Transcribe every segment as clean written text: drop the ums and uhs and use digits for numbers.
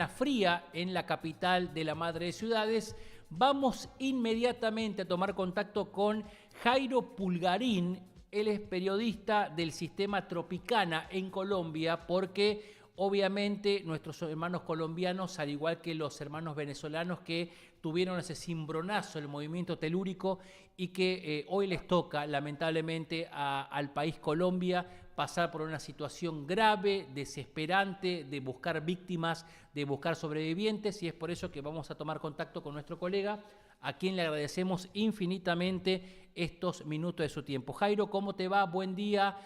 Fría en la capital de la madre de ciudades. Vamos inmediatamente a tomar contacto con Jairo Pulgarín. Él es periodista del sistema Tropicana en Colombia, porque obviamente nuestros hermanos colombianos, al igual que los hermanos venezolanos que tuvieron ese cimbronazo, el movimiento telúrico, y que hoy les toca lamentablemente al país Colombia pasar por una situación grave, desesperante, de buscar víctimas, de buscar sobrevivientes, y es por eso que vamos a tomar contacto con nuestro colega, a quien le agradecemos infinitamente estos minutos de su tiempo. Jairo, ¿cómo te va? Buen día.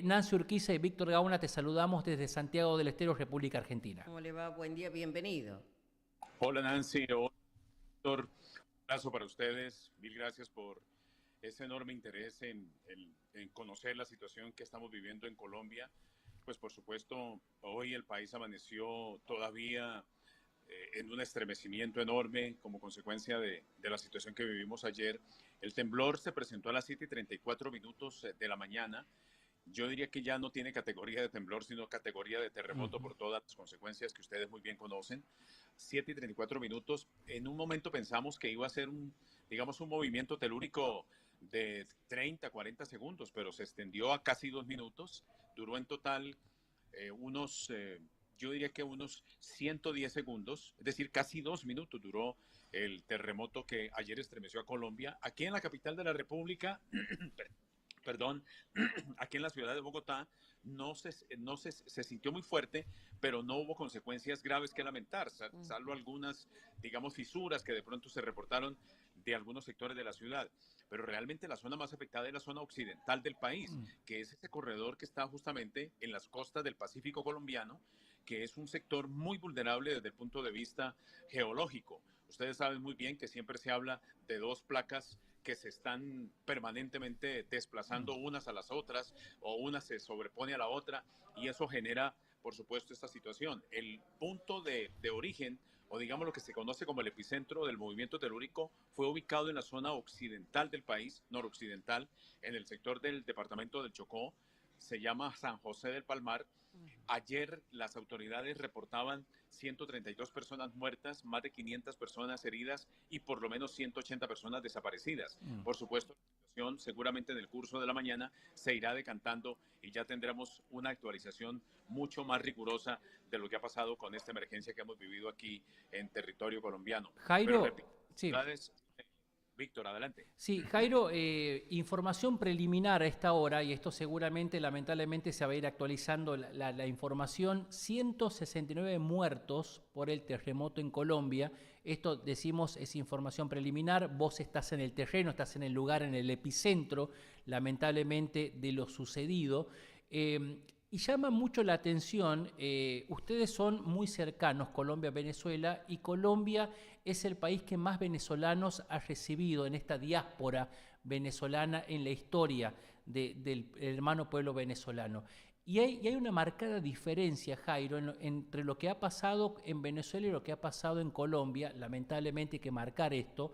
Nancy Urquiza y Víctor Gauna te saludamos desde Santiago del Estero, República Argentina. ¿Cómo le va? Buen día, bienvenido. Hola Nancy, hola Víctor, un abrazo para ustedes, mil gracias por ese enorme interés en conocer la situación que estamos viviendo en Colombia. Pues por supuesto, hoy el país amaneció todavía en un estremecimiento enorme como consecuencia de la situación que vivimos ayer. El temblor se presentó a las 7:34 de la mañana. Yo diría que ya no tiene categoría de temblor, sino categoría de terremoto por todas las consecuencias que ustedes muy bien conocen. 7:34. En un momento pensamos que iba a ser digamos, un movimiento telúrico de 30, 40 segundos, pero se extendió a casi 2 minutos. Duró en total yo diría que unos 110 segundos, es decir, casi 2 minutos duró el terremoto que ayer estremeció a Colombia. Aquí en la capital de la República, perdón, aquí en la ciudad de Bogotá se sintió muy fuerte, pero no hubo consecuencias graves que lamentar, salvo algunas, digamos, fisuras que de pronto se reportaron de algunos sectores de la ciudad. Pero realmente la zona más afectada es la zona occidental del país, que es ese corredor que está justamente en las costas del Pacífico colombiano, que es un sector muy vulnerable desde el punto de vista geológico. Ustedes saben muy bien que siempre se habla de dos placas que se están permanentemente desplazando unas a las otras, o una se sobrepone a la otra, y eso genera, por supuesto, esta situación. El punto de origen, o digamos lo que se conoce como el epicentro del movimiento telúrico, fue ubicado en la zona occidental del país, noroccidental, en el sector del departamento del Chocó. Se llama San José del Palmar. Ayer las autoridades reportaban 132 personas muertas, más de 500 personas heridas y por lo menos 180 personas desaparecidas. Por supuesto, la situación seguramente en el curso de la mañana se irá decantando y ya tendremos una actualización mucho más rigurosa de lo que ha pasado con esta emergencia que hemos vivido aquí en territorio colombiano. Pero Jairo, repito, sí. Víctor, adelante. Sí, Jairo, información preliminar a esta hora, y esto seguramente, lamentablemente, se va a ir actualizando la información. 169 muertos por el terremoto en Colombia. Esto, decimos, es información preliminar. Vos estás en el terreno, estás en el lugar, en el epicentro, lamentablemente, de lo sucedido. Y llama mucho la atención, ustedes son muy cercanos, Colombia, Venezuela, y Colombia es el país que más venezolanos ha recibido en esta diáspora venezolana en la historia del hermano pueblo venezolano. Y hay una marcada diferencia, Jairo, entre lo que ha pasado en Venezuela y lo que ha pasado en Colombia. Lamentablemente hay que marcar esto,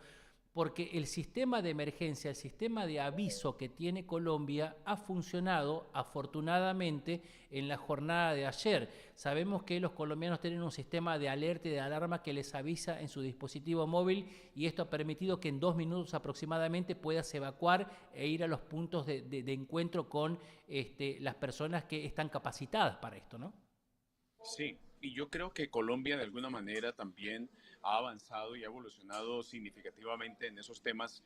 porque el sistema de emergencia, el sistema de aviso que tiene Colombia ha funcionado afortunadamente en la jornada de ayer. Sabemos que los colombianos tienen un sistema de alerta y de alarma que les avisa en su dispositivo móvil, y esto ha permitido que en 2 minutos aproximadamente puedas evacuar e ir a los puntos de encuentro con las personas que están capacitadas para esto, ¿no? Sí, y yo creo que Colombia de alguna manera también ha avanzado y ha evolucionado significativamente en esos temas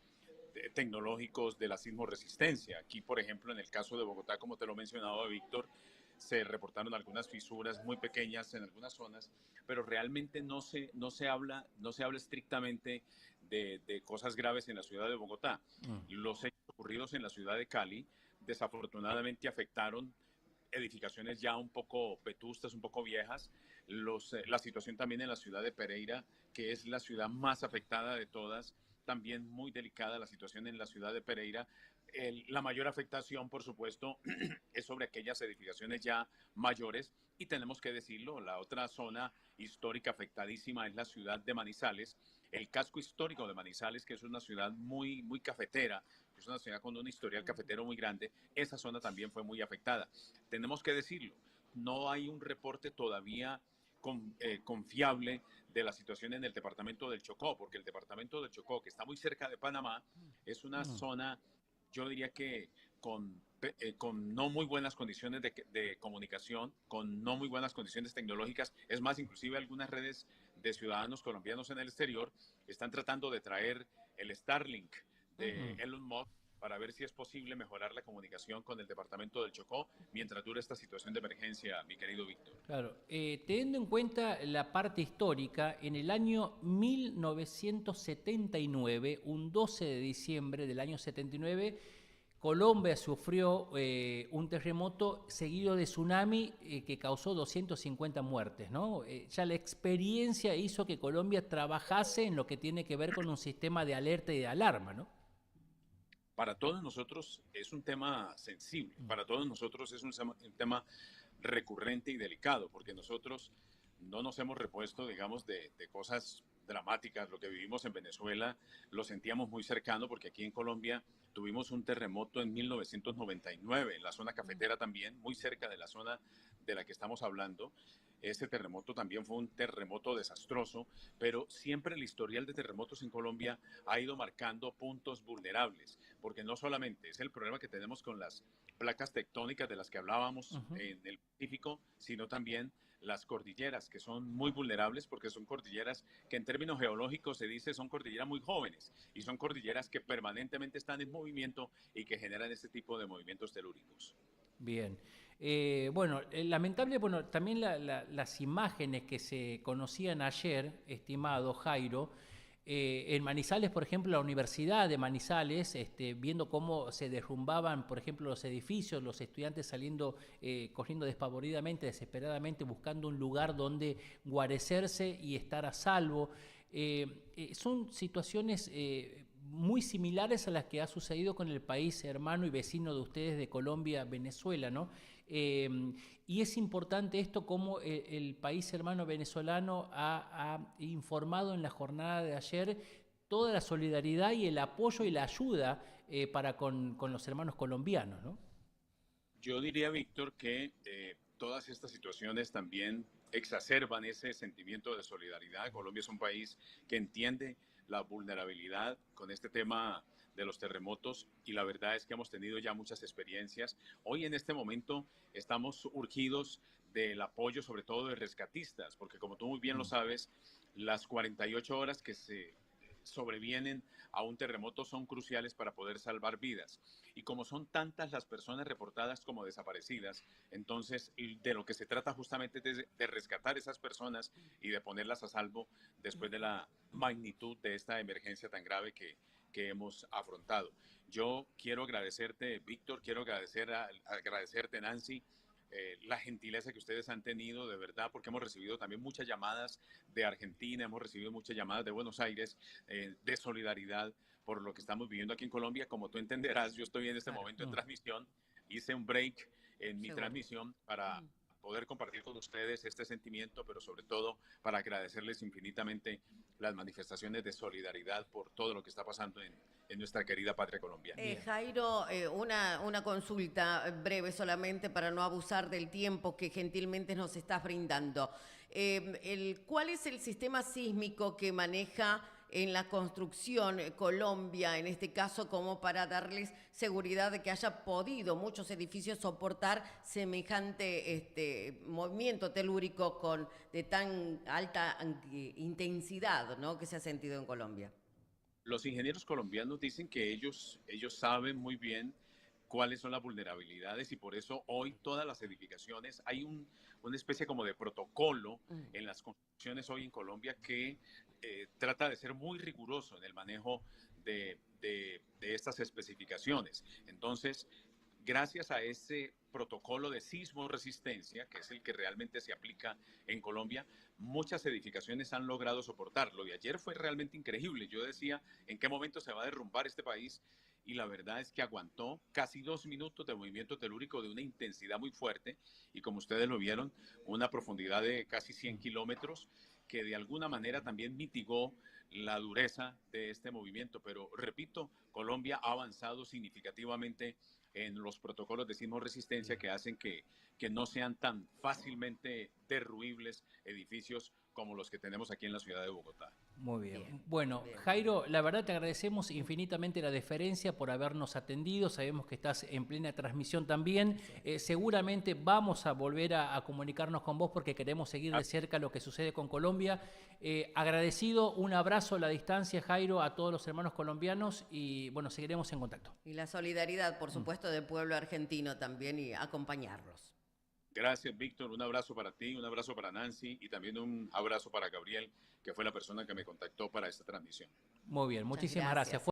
tecnológicos de la sismoresistencia. Aquí, por ejemplo, en el caso de Bogotá, como te lo mencionaba Víctor, se reportaron algunas fisuras muy pequeñas en algunas zonas, pero realmente no se habla estrictamente de cosas graves en la ciudad de Bogotá. Los hechos ocurridos en la ciudad de Cali desafortunadamente afectaron edificaciones ya un poco vetustas, un poco viejas. La situación también en la ciudad de Pereira, que es la ciudad más afectada de todas, también muy delicada la situación en la ciudad de Pereira. La mayor afectación, por supuesto, es sobre aquellas edificaciones ya mayores, y tenemos que decirlo, la otra zona histórica afectadísima es la ciudad de Manizales, el casco histórico de Manizales, que es una ciudad muy, muy cafetera, que es una ciudad con un historial cafetero muy grande. Esa zona también fue muy afectada. Tenemos que decirlo, no hay un reporte todavía confiable de la situación en el departamento del Chocó, porque el departamento del Chocó, que está muy cerca de Panamá, es una zona, yo diría que con no muy buenas condiciones de comunicación, con no muy buenas condiciones tecnológicas. Es más, inclusive algunas redes de ciudadanos colombianos en el exterior están tratando de traer el Starlink de Elon Musk para ver si es posible mejorar la comunicación con el departamento del Chocó mientras dura esta situación de emergencia, mi querido Víctor. Claro, teniendo en cuenta la parte histórica, en el año 1979, un 12 de diciembre del año 79, Colombia sufrió un terremoto seguido de tsunami que causó 250 muertes, ¿no? Ya la experiencia hizo que Colombia trabajase en lo que tiene que ver con un sistema de alerta y de alarma, ¿no? Para todos nosotros es un tema sensible, para todos nosotros es un tema recurrente y delicado, porque nosotros no nos hemos repuesto, digamos, de cosas dramáticas. Lo que vivimos en Venezuela lo sentíamos muy cercano, porque aquí en Colombia tuvimos un terremoto en 1999, en la zona cafetera también, muy cerca de la zona de la que estamos hablando. Ese terremoto también fue un terremoto desastroso, pero siempre el historial de terremotos en Colombia ha ido marcando puntos vulnerables, porque no solamente es el problema que tenemos con las placas tectónicas de las que hablábamos en el Pacífico, sino también las cordilleras, que son muy vulnerables porque son cordilleras que en términos geológicos se dice son cordilleras muy jóvenes y son cordilleras que permanentemente están en movimiento y que generan este tipo de movimientos telúricos. Bien. Bueno, lamentable, bueno, también las imágenes que se conocían ayer, estimado Jairo, en Manizales, por ejemplo, la Universidad de Manizales, viendo cómo se derrumbaban, por ejemplo, los edificios, los estudiantes saliendo, corriendo despavoridamente, desesperadamente, buscando un lugar donde guarecerse y estar a salvo. Son situaciones muy similares a las que ha sucedido con el país hermano y vecino de ustedes de Colombia, Venezuela, ¿no? Y es importante esto como el país hermano venezolano ha informado en la jornada de ayer toda la solidaridad y el apoyo y la ayuda para con los hermanos colombianos, ¿no? Yo diría, Víctor, que todas estas situaciones también exacerban ese sentimiento de solidaridad. Colombia es un país que entiende la vulnerabilidad con este tema de los terremotos y la verdad es que hemos tenido ya muchas experiencias. Hoy en este momento estamos urgidos del apoyo sobre todo de rescatistas, porque como tú muy bien lo sabes, las 48 horas que se sobrevienen a un terremoto son cruciales para poder salvar vidas. Y como son tantas las personas reportadas como desaparecidas, entonces de lo que se trata justamente es de rescatar esas personas y de ponerlas a salvo después de la magnitud de esta emergencia tan grave que hemos afrontado. Yo quiero agradecerte, Víctor, quiero agradecerte, Nancy, la gentileza que ustedes han tenido, de verdad, porque hemos recibido también muchas llamadas de Argentina, hemos recibido muchas llamadas de Buenos Aires, de solidaridad por lo que estamos viviendo aquí en Colombia. Como tú entenderás, yo estoy en este momento en transmisión, hice un break en mi transmisión para poder compartir con ustedes este sentimiento, pero sobre todo para agradecerles infinitamente las manifestaciones de solidaridad por todo lo que está pasando en nuestra querida patria colombiana. Jairo, una consulta breve solamente para no abusar del tiempo que gentilmente nos estás brindando. ¿Cuál es el sistema sísmico que maneja en la construcción Colombia, en este caso, como para darles seguridad de que haya podido muchos edificios soportar semejante movimiento telúrico de tan alta intensidad, ¿no?, que se ha sentido en Colombia? Los ingenieros colombianos dicen que ellos saben muy bien cuáles son las vulnerabilidades y por eso hoy todas las edificaciones, hay una especie como de protocolo en las construcciones hoy en Colombia que trata de ser muy riguroso en el manejo de estas especificaciones. Entonces, gracias a ese protocolo de sismo resistencia, que es el que realmente se aplica en Colombia, muchas edificaciones han logrado soportarlo. Y ayer fue realmente increíble. Yo decía, ¿en qué momento se va a derrumbar este país? Y la verdad es que aguantó casi 2 minutos de movimiento telúrico de una intensidad muy fuerte y como ustedes lo vieron, una profundidad de casi 100 kilómetros que de alguna manera también mitigó la dureza de este movimiento. Pero repito, Colombia ha avanzado significativamente en los protocolos de sismo resistencia que hacen que no sean tan fácilmente derruibles edificios como los que tenemos aquí en la ciudad de Bogotá. Muy bien. Bien, Bueno, bien. Jairo, la verdad te agradecemos infinitamente la deferencia por habernos atendido. Sabemos que estás en plena transmisión también. Seguramente vamos a volver a comunicarnos con vos porque queremos seguir de cerca lo que sucede con Colombia. Agradecido, un abrazo a la distancia, Jairo, a todos los hermanos colombianos y bueno, seguiremos en contacto. Y la solidaridad, por supuesto, del pueblo argentino también y acompañarlos. Gracias, Víctor. Un abrazo para ti, un abrazo para Nancy y también un abrazo para Gabriel, que fue la persona que me contactó para esta transmisión. Muy bien, Muchas muchísimas gracias. gracias.